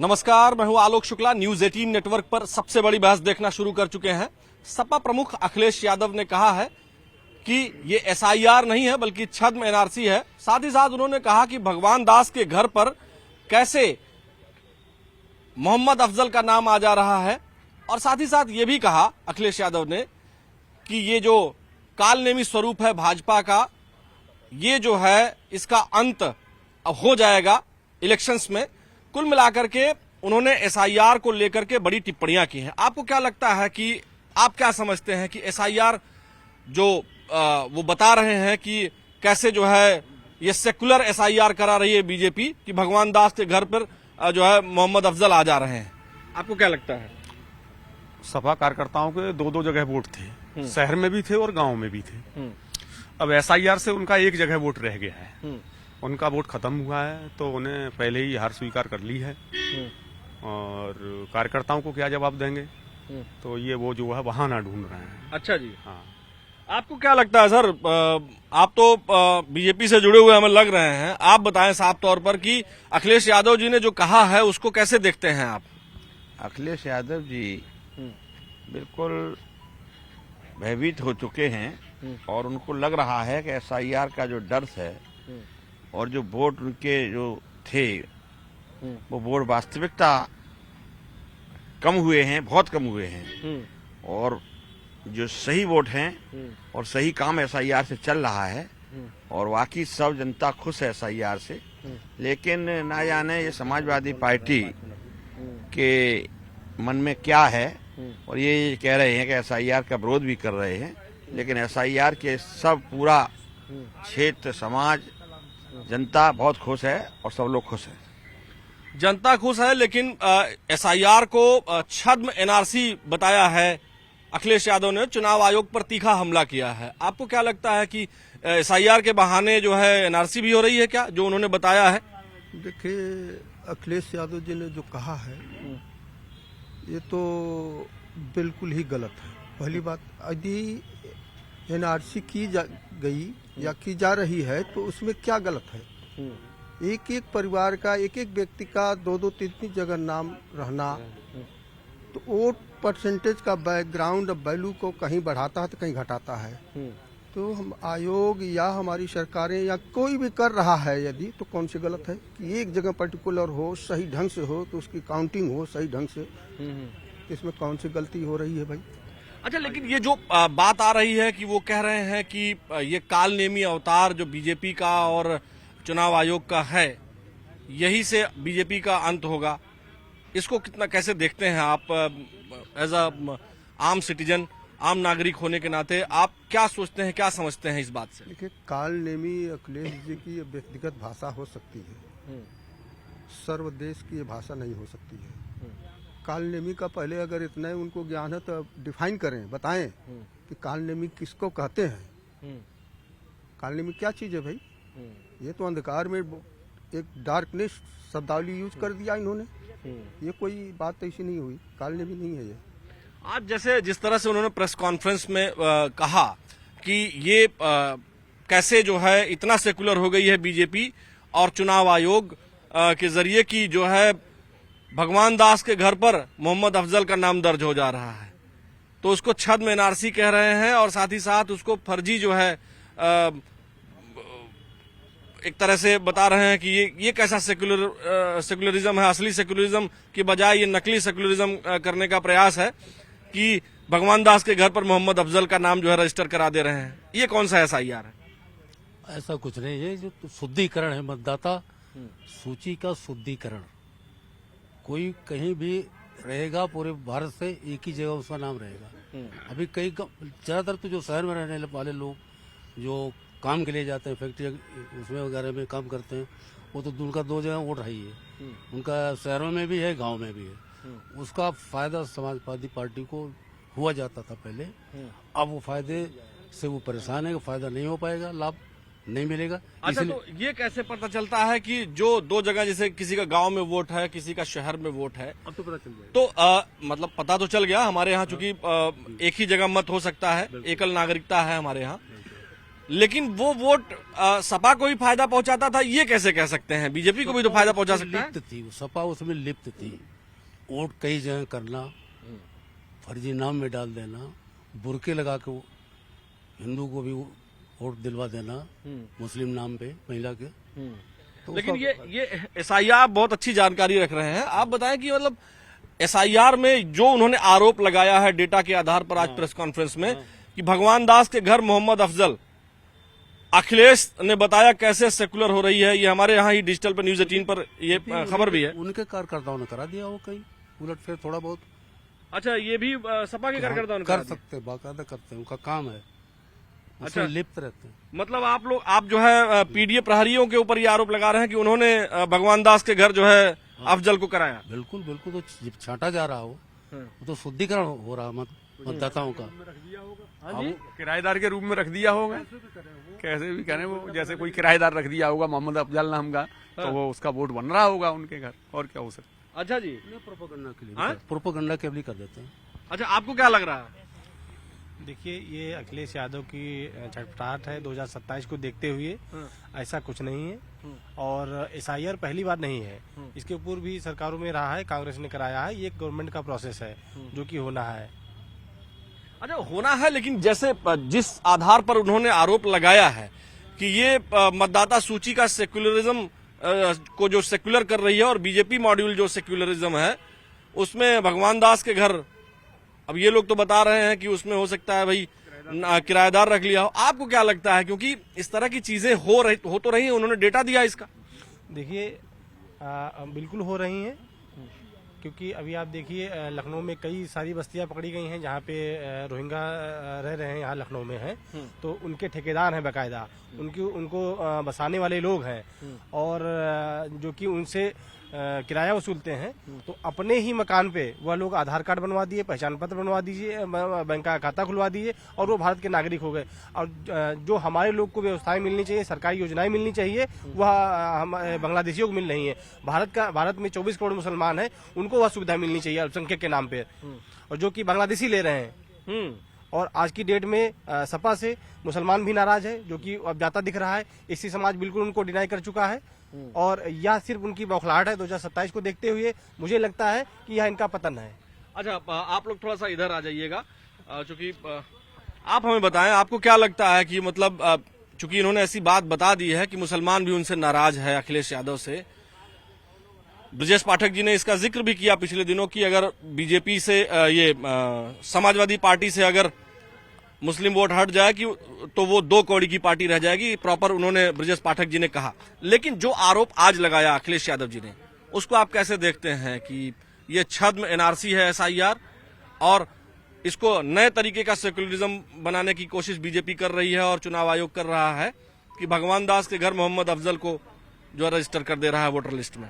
नमस्कार, मैं हूं आलोक शुक्ला। न्यूज 18 नेटवर्क पर सबसे बड़ी बहस देखना शुरू कर चुके हैं। सपा प्रमुख अखिलेश यादव ने कहा है कि ये एसआईआर नहीं है बल्कि छद्म एनआरसी है। साथ ही साथ उन्होंने कहा कि भगवान दास के घर पर कैसे मोहम्मद अफजल का नाम आ जा रहा है। और साथ ही साथ ये भी कहा अखिलेश यादव ने कि ये जो कालनेमी स्वरूप है भाजपा का, ये जो है इसका अंत अब हो जाएगा इलेक्शंस में। कुल मिलाकर के उन्होंने एसआईआर को लेकर के बड़ी टिप्पणियां की हैं। आपको क्या लगता है कि आप क्या समझते हैं कि एसआईआर जो वो बता रहे हैं कि कैसे जो है ये सेकुलर एसआईआर करा रही है बीजेपी कि भगवान दास के घर पर जो है मोहम्मद अफजल आ जा रहे हैं, आपको क्या लगता है? सपा कार्यकर्ताओं के दो दो जगह वोट थे, शहर में भी थे और गांव में भी थे। अब एसआईआर से उनका एक जगह वोट रह गया है, उनका वोट खत्म हुआ है तो उन्हें पहले ही हार स्वीकार कर ली है। और कार्यकर्ताओं को क्या जवाब देंगे, तो ये वो जो है बहाना ढूंढ रहे हैं। अच्छा जी, हाँ। आपको क्या लगता है सर? आप तो बीजेपी से जुड़े हुए हमें लग रहे हैं, आप बताएं साफ तौर पर कि अखिलेश यादव जी ने जो कहा है उसको कैसे देखते हैं आप? अखिलेश यादव जी बिल्कुल भयभीत हो चुके हैं और उनको लग रहा है कि एसआईआर का जो डर है और जो वोट उनके जो थे वो वोट वास्तविकता कम हुए हैं, बहुत कम हुए हैं। और जो सही वोट हैं और सही काम एसआईआर से चल रहा है और वाकई सब जनता खुश है एसआईआर से। लेकिन ना जाने ये समाजवादी पार्टी के मन में क्या है, और ये कह रहे हैं कि एसआईआर का विरोध भी कर रहे हैं, लेकिन एसआईआर के सब पूरा क्षेत्र समाज जनता बहुत खुश है और सब लोग खुश हैं। जनता खुश है, लेकिन एसआईआर को छद्म एनआरसी बताया है। अखिलेश यादव ने चुनाव आयोग पर तीखा हमला किया है। आपको क्या लगता है कि एसआईआर के बहाने जो है एनआरसी भी हो रही है क्या, जो उन्होंने बताया है? देखिए, अखिलेश यादव जी ने जो कहा है ये तो बिल्कुल ही गलत है। पहली बात, यदि एनआरसी की गई या की जा रही है तो उसमें क्या गलत है? एक एक परिवार का, एक एक व्यक्ति का दो दो तीन तीन जगह नाम रहना तो वोट परसेंटेज का बैकग्राउंड वैल्यू को कहीं बढ़ाता है तो कहीं घटाता है। तो हम आयोग या हमारी सरकारें या कोई भी कर रहा है यदि, तो कौन सी गलत है कि एक जगह पर्टिकुलर हो, सही ढंग से हो, तो उसकी काउंटिंग हो सही ढंग से, इसमें कौन सी गलती हो रही है भाई? अच्छा, लेकिन ये जो बात आ रही है कि वो कह रहे हैं कि ये कालनेमी अवतार जो बीजेपी का और चुनाव आयोग का है, यही से बीजेपी का अंत होगा। इसको कितना कैसे देखते हैं आप एज अ आम सिटीजन, आम नागरिक होने के नाते? आप क्या सोचते हैं, क्या समझते हैं इस बात से? देखिए, कालनेमी अखिलेश जी की ये व्यक्तिगत भाषा हो सकती है, सर्वदेश की ये भाषा नहीं हो सकती है। कालनेमी का पहले अगर इतना ही उनको ज्ञान है तो डिफाइन करें, बताएं कि कालनेमी किसको कहते हैं। कालनेमी क्या चीज है भाई? ये तो अंधकार में एक डार्कनेस शब्दावली यूज कर दिया इन्होंने। ये कोई बात ऐसी नहीं हुई, कालनेमी नहीं है ये। आज जैसे जिस तरह से उन्होंने प्रेस कॉन्फ्रेंस में कहा कि ये कैसे जो है इतना सेकुलर हो गई है बीजेपी और चुनाव आयोग के जरिए की जो है भगवान दास के घर पर मोहम्मद अफजल का नाम दर्ज हो जा रहा है, तो उसको छद्म एनआरसी कह रहे हैं और साथ ही साथ उसको फर्जी जो है एक तरह से बता रहे हैं कि ये कैसा सेकुलरिज्म है। असली सेकुलरिज्म की बजाय ये नकली सेकुलरिज्म करने का प्रयास है कि भगवान दास के घर पर मोहम्मद अफजल का नाम जो है रजिस्टर करा दे रहे हैं। ये कौन सा एसआईआर है? ऐसा कुछ नहीं है, जो शुद्धिकरण है, मतदाता सूची का शुद्धिकरण। कोई कहीं भी रहेगा पूरे भारत से एक ही जगह उसका नाम रहेगा। अभी कई ज्यादातर तो जो शहर में रहने वाले लोग जो काम के लिए जाते हैं, फैक्ट्री उसमें वगैरह में काम करते हैं, वो तो उनका दो जगह वोट है ही है। उनका शहरों में भी है, गांव में भी है। उसका फायदा समाजवादी पार्टी को हुआ जाता था पहले। अब वो फायदे से वो परेशान है कि फायदा नहीं हो पाएगा, लाभ नहीं मिलेगा। अच्छा, तो ये कैसे पता चलता है कि जो दो जगह, जैसे किसी का गांव में वोट है, किसी का शहर में वोट है, अब तो पता चल जाएगा। तो मतलब पता तो चल गया। हमारे यहाँ चूंकि एक ही जगह मत हो सकता है, एकल नागरिकता है हमारे यहाँ, लेकिन वो वोट सपा को ही फायदा पहुंचाता था, ये कैसे कह सकते हैं? बीजेपी को भी तो फायदा पहुंचा सकता है। लिप्त थी वो, सपा उसमें लिप्त थी। वोट कई जगह करना, फर्जी नाम में डाल देना, बुरके लगा के हिंदू को भी वोट दिलवा देना मुस्लिम नाम पे महिला के। तो लेकिन ये एसआईआर बहुत अच्छी जानकारी रख रहे हैं। आप बताएं कि मतलब एसआईआर में जो उन्होंने आरोप लगाया है डेटा के आधार पर आज प्रेस कॉन्फ्रेंस में कि भगवान दास के घर मोहम्मद अफजल, अखिलेश ने बताया कैसे सेकुलर हो रही है। ये हमारे यहाँ ही डिजिटल पर न्यूज 18 पर ये खबर भी है। उनके कार्यकर्ताओं ने करा दिया वो कहीं उलट फेर थोड़ा बहुत। अच्छा, ये भी सपा के कार्यकर्ताओं ने कर सकते, बाकायदा करते हैं, उनका काम है। अच्छा, लिप्त रहते हैं। मतलब आप जो है पीडीए प्रहरियों के ऊपर ये आरोप लगा रहे हैं कि उन्होंने भगवान दास के घर जो है अफजल को कराया। बिल्कुल बिल्कुल, तो जब छांटा जा रहा हो वो तो शुद्धिकरण हो रहा मतदाताओं का। किराएदार के रूप में रख दिया होगा, कैसे भी करें वो, जैसे कोई किराएदार रख दिया होगा मोहम्मद अफजल नाम का, तो वो उसका वोट बन रहा होगा उनके घर, और क्या हो सकता। अच्छा जी, प्रोपोगंडा के लिए, प्रोपोगंडा के लिए कर देते हैं। अच्छा, आपको क्या लग रहा है? देखिए, ये अखिलेश यादव की छटपटाहट है 2027 को देखते हुए। ऐसा कुछ नहीं है, और एसआईआर पहली बार नहीं है, इसके ऊपर भी सरकारों में रहा है, कांग्रेस ने कराया है। ये गवर्नमेंट का प्रोसेस है जो कि होना है। अच्छा, होना है, लेकिन जैसे जिस आधार पर उन्होंने आरोप लगाया है कि ये मतदाता सूची का सेक्युलरिज्म को जो सेक्युलर कर रही है, और बीजेपी मॉड्यूल जो सेक्युलरिज्म है उसमें भगवान दास के घर, अब ये लोग तो बता रहे हैं कि उसमें हो सकता है भाई किराएदार रख लिया हो। आपको क्या लगता है? क्योंकि इस तरह की चीजें हो तो रही हैं, उन्होंने डेटा दिया इसका। देखिए, बिल्कुल हो रही हैं, क्योंकि अभी आप देखिए लखनऊ में कई सारी बस्तियां पकड़ी गई हैं जहाँ पे रोहिंग्या रह रहे हैं, यहाँ लखनऊ में हैं, तो उनके ठेकेदार हैं बाकायदा, उनको बसाने वाले लोग हैं, और जो कि उनसे किराया वसूलते हैं। तो अपने ही मकान पे वह लोग आधार कार्ड बनवा दिए, पहचान पत्र बनवा दीजिए, बैंक का खाता खुलवा दिए, और वो भारत के नागरिक हो गए। और जो हमारे लोग को व्यवस्थाएं मिलनी चाहिए, सरकारी योजनाएं मिलनी चाहिए, वह हम बांग्लादेशियों को मिल रही है। भारत में 24 करोड़ मुसलमान हैं, उनको वह सुविधा मिलनी चाहिए अल्पसंख्यक के नाम पे, और जो कि बांग्लादेशी ले रहे हैं। और आज की डेट में सपा से मुसलमान भी नाराज है, जो कि अब जाता दिख रहा है। इसी समाज बिल्कुल उनको डिनाई कर चुका है, और यह सिर्फ उनकी बौखलाहट है। 2027 को देखते हुए मुझे लगता है कि यह इनका पतन है। अच्छा, आप लोग थोड़ा सा इधर आ जाइएगा, चूंकि आप हमें बताएं, आपको क्या लगता है कि मतलब चूंकि इन्होंने ऐसी बात बता दी है कि मुसलमान भी उनसे नाराज है, अखिलेश यादव से। ब्रजेश पाठक जी ने इसका जिक्र भी किया पिछले दिनों कि अगर बीजेपी से ये समाजवादी पार्टी से अगर मुस्लिम वोट हट जाए कि तो वो 2 कौड़ी की पार्टी रह जाएगी, प्रॉपर उन्होंने ब्रजेश पाठक जी ने कहा। लेकिन जो आरोप आज लगाया अखिलेश यादव जी ने, उसको आप कैसे देखते हैं कि ये छद्म एनआरसी है एसआईआर, और इसको नए तरीके का सेक्युलरिज्म बनाने की कोशिश बीजेपी कर रही है, और चुनाव आयोग कर रहा है कि भगवान दास के घर मोहम्मद अफजल को जो रजिस्टर कर दे रहा है वोटर लिस्ट में।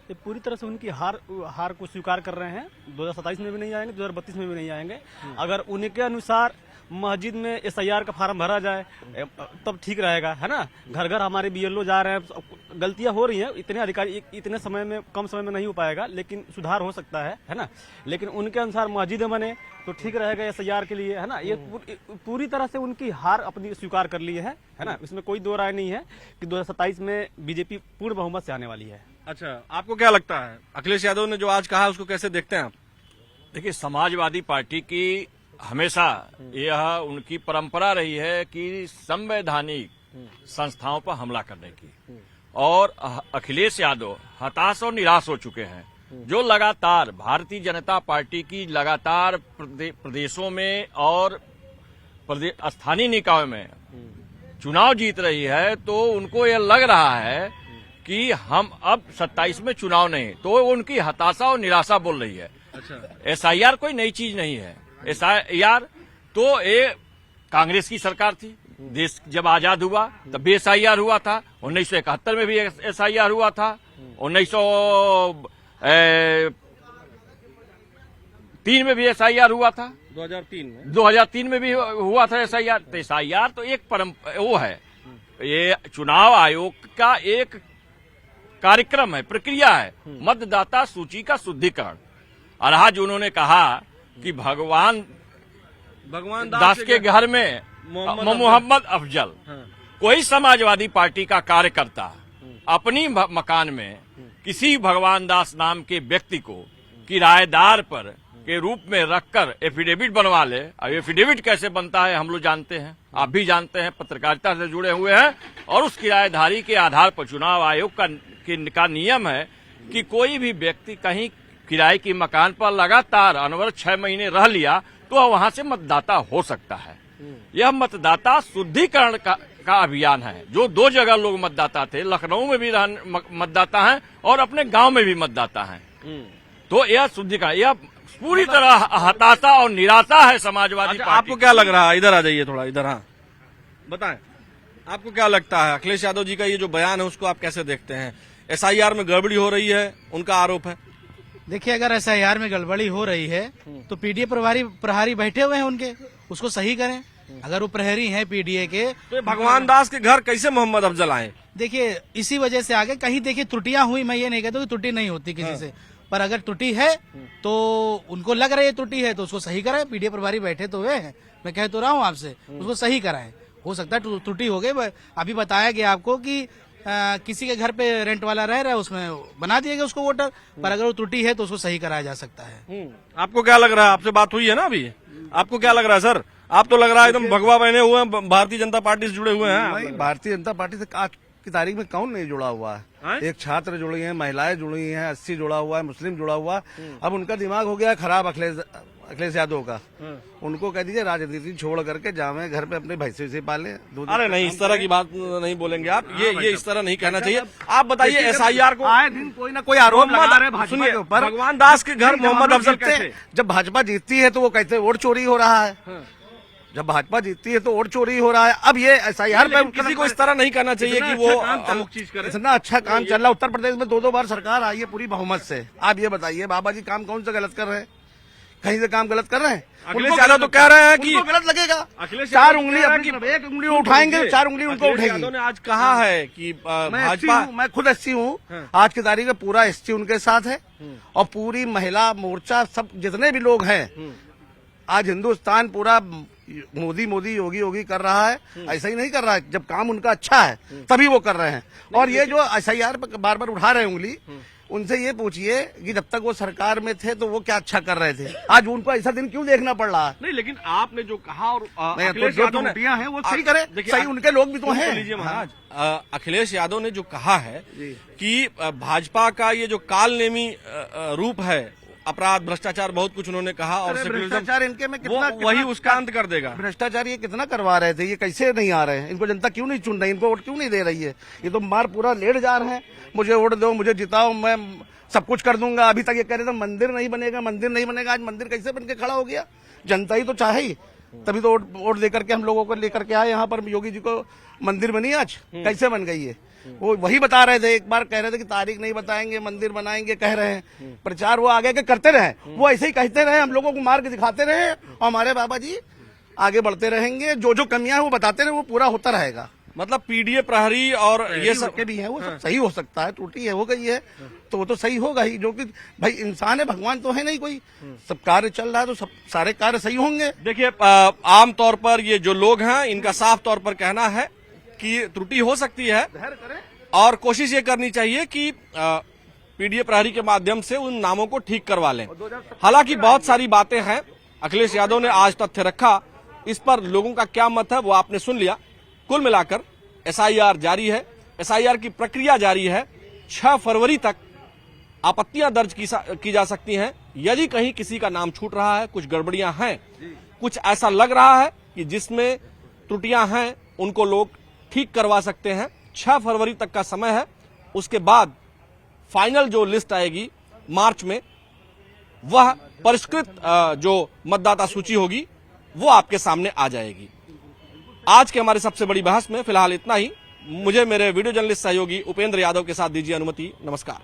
ये पूरी तरह से उनकी हार को स्वीकार कर रहे हैं। 2027 में भी नहीं आएंगे, 2032 में भी नहीं आएंगे। अगर उनके अनुसार मस्जिद में एसआईआर का फार्म भरा जाए तब ठीक रहेगा, है ना। घर घर हमारे बीएलओ जा रहे हैं, गलतियां हो रही हैं, इतने अधिकारी इतने समय में, कम समय में नहीं हो पाएगा, लेकिन सुधार हो सकता है ना। लेकिन उनके अनुसार मस्जिदें बने तो ठीक रहेगा एसआईआर के लिए, है ना। ये पूरी तरह से उनकी हार अपनी स्वीकार कर ली है ना। इसमें कोई दो राय नहीं है कि 2027 में बीजेपी पूर्ण बहुमत से आने वाली है। अच्छा, आपको क्या लगता है अखिलेश यादव ने जो आज कहा उसको कैसे देखते हैं आप? देखिए, समाजवादी पार्टी की हमेशा यह उनकी परंपरा रही है कि संवैधानिक संस्थाओं पर हमला करने की, और अखिलेश यादव हताश और निराश हो चुके हैं। जो लगातार भारतीय जनता पार्टी की लगातार प्रदेशों में और स्थानीय निकायों में चुनाव जीत रही है, तो उनको यह लग रहा है कि हम अब 27 में चुनाव नहीं, तो उनकी हताशा और निराशा बोल रही है। अच्छा, एसआईआर कोई नई चीज नहीं है। एसआईआर तो ये कांग्रेस की सरकार थी, देश जब आजाद हुआ तब भी एसआईआर हुआ था, 1971 में भी एसआईआर हुआ था, 1903 में भी एसआईआर हुआ था, 2003 में भी हुआ था एसआईआर। तो एसआईआर तो एक वो है, ये चुनाव आयोग का एक कार्यक्रम है, प्रक्रिया है, मतदाता सूची का शुद्धिकरण। और आज उन्होंने कहा कि भगवान दास के घर में मोहम्मद अफजल। कोई समाजवादी पार्टी का कार्यकर्ता अपनी मकान में किसी भगवान दास नाम के व्यक्ति को किराएदार पर के रूप में रखकर एफिडेविट बनवा ले। अब एफिडेविट कैसे बनता है हम लोग जानते हैं, आप भी जानते हैं, पत्रकारिता से जुड़े हुए हैं। और उस किराएदारी के आधार पर चुनाव आयोग का नियम है कि कोई भी व्यक्ति कहीं किराए की मकान पर लगातार अनवरत 6 महीने रह लिया तो वहां से मतदाता हो सकता है। यह मतदाता शुद्धिकरण का अभियान है। जो 2 जगह लोग मतदाता थे, लखनऊ में भी मतदाता हैं और अपने गांव में भी मतदाता हैं। तो यह शुद्धिकरण, यह पूरी तरह हताशा और निराशा है समाजवादी पार्टी। आपको क्या लग रहा है, इधर आ जाइए थोड़ा, इधर, हाँ बताएं, आपको क्या लगता है अखिलेश यादव जी का ये जो बयान है उसको आप कैसे देखते हैं? SIR में गड़बड़ी हो रही है, उनका आरोप है। देखिए, अगर SIR में गड़बड़ी हो रही है तो पीडीए प्रभारी बैठे हुए हैं उनके, उसको सही करें। अगर वो प्रहरी हैं पीडीए के, तो भगवान दास के घर कैसे मोहम्मद अफजल आए? देखिए इसी वजह से आगे कहीं देखिए त्रुटियां हुई, मैं ये नहीं कहता कि त्रुटि नहीं होती किसी से, पर अगर त्रुटि है तो उनको लग रही है त्रुटि है तो उसको सही कराए। पीडीए प्रभारी बैठे तो हुए हैं, मैं कह तो रहा हूँ आपसे, उसको सही कराए। हो सकता है त्रुटि हो गई, अभी बताया गया आपको कि किसी के घर पे रेंट वाला रह रहा है, उसमें बना दिया गया उसको वोटर, पर अगर वो त्रुटि है तो उसको सही कराया जा सकता है। आपको क्या लग रहा है? आपसे बात हुई है ना अभी, आपको क्या लग रहा है सर? आप तो लग रहा है एकदम भगवा बहने हुए हैं, भारतीय जनता पार्टी से जुड़े हुए हैं। नहीं, भारतीय जनता पार्टी से आज की तारीख में कौन नहीं जुड़ा हुआ है? एक छात्र जुड़े हैं, महिलाएं जुड़ी हैं, 80 जुड़ा हुआ है, मुस्लिम जुड़ा हुआ। अब उनका दिमाग हो गया खराब अखिलेश यादव का। उनको कह दीजिए राजनीति छोड़ करके जावे घर पे अपने भैंसे से पाले। अरे नहीं, इस तरह की बात नहीं बोलेंगे आप, ये इस तरह नहीं कहना चाहिए। आप बताइए SIR को आए दिन कोई ना कोई आरोप लगा रहे हैं भाजपा के ऊपर। भगवान दास के घर मोहम्मद अफजल कैसे? जब भाजपा जीतती है तो वो कहते हैं वोट चोरी हो रहा है। जब भाजपा जीतती है तो वोट चोरी हो रहा है। अब ये SIR पे किसी को इस तरह नहीं करना चाहिए कि वो अमुक चीज करे। इतना अच्छा काम चल रहा है, उत्तर प्रदेश में 2 बार सरकार आई है पूरी बहुमत से। आप ये बताइए बाबा जी काम कौन सा गलत कर रहे हैं? कहीं से काम गलत कर रहे हैं? अखिलेश यादव तो कह रहे हैं कि गलत लगेगा। अखिलेश 4 उंगली एक उंगली उठाएंगे, 4 उंगली उनको अखिलेश उठेगी। यादव ने आज कहा है कि भाजपा, मैं खुद SC हूँ। आज की तारीख में पूरा SC उनके साथ है और पूरी महिला मोर्चा, सब जितने भी लोग हैं, आज हिंदुस्तान पूरा मोदी योगी कर रहा है। ऐसा ही नहीं कर रहा है, जब काम उनका अच्छा है तभी वो कर रहे हैं। और ये जो SIR पर बार बार उठा रहे हैं उंगली, उनसे ये पूछिए कि जब तक वो सरकार में थे तो वो क्या अच्छा कर रहे थे, आज उनको ऐसा दिन क्यों देखना पड़ रहा है? नहीं, लेकिन आपने जो कहा और अखिलेश यादव ने हैं वो सही करे, सही उनके लोग भी तो हैं। लीजिए महाराज, अखिलेश यादव ने जो कहा है कि भाजपा का ये जो कालनेमी रूप है, अपराध भ्रष्टाचार बहुत कुछ उन्होंने कहा, और भ्रष्टाचार इनके में कितना वही उसका अंत कर देगा। भ्रष्टाचार ये कितना करवा रहे थे, ये कैसे नहीं आ रहे हैं? इनको जनता क्यों नहीं चुन रही, इनको वोट क्यों नहीं दे रही है? ये तो मार पूरा लेट जा रहे हैं, मुझे वोट दो, मुझे जिताओ, मैं सब कुछ कर दूंगा। अभी तक ये कह रहे थे मंदिर नहीं बनेगा, मंदिर नहीं बनेगा। आज मंदिर कैसे बन के खड़ा हो गया? जनता ही तो चाहे ही, तभी तो वोट देकर के हम लोगों को लेकर के आए यहाँ पर। योगी जी को मंदिर बनी, आज कैसे बन गई है? वो वही बता रहे थे, एक बार कह रहे थे कि तारीख नहीं बताएंगे, मंदिर बनाएंगे, कह रहे हैं। प्रचार वो आगे के करते रहे, वो ऐसे ही कहते रहे, हम लोगों को मार के दिखाते रहे, और हमारे बाबा जी आगे बढ़ते रहेंगे। जो जो कमियां हैं वो बताते रहे, वो पूरा होता रहेगा। मतलब पीडीए प्रहरी और ये सब के भी है, वो सब सही हो सकता है। त्रुटि है, हो गई है तो वो तो सही होगा ही, जो कि भाई इंसान है, भगवान तो है नहीं कोई। सब कार्य चल रहा है तो सब सारे कार्य सही होंगे। देखिए, आमतौर पर ये जो लोग हैं, इनका साफ तौर पर कहना है कि त्रुटि हो सकती है और कोशिश ये करनी चाहिए कि पीडीए प्रहरी के माध्यम से उन नामों को ठीक करवा लें। हालांकि बहुत सारी बातें हैं, अखिलेश यादव ने आज तथ्य रखा, इस पर लोगों का क्या मत है वो आपने सुन लिया। कुल मिलाकर SIR जारी है, SIR की प्रक्रिया जारी है। 6 फरवरी तक आपत्तियां दर्ज की जा सकती हैं। यदि कहीं किसी का नाम छूट रहा है, कुछ गड़बड़ियां हैं, कुछ ऐसा लग रहा है कि जिसमें त्रुटियां हैं, उनको लोग ठीक करवा सकते हैं। 6 फरवरी तक का समय है। उसके बाद फाइनल जो लिस्ट आएगी मार्च में, वह परिष्कृत जो मतदाता सूची होगी वो आपके सामने आ जाएगी। आज के हमारे सबसे बड़ी बहस में फिलहाल इतना ही। मुझे मेरे वीडियो जर्नलिस्ट सहयोगी उपेंद्र यादव के साथ दीजिए अनुमति। नमस्कार।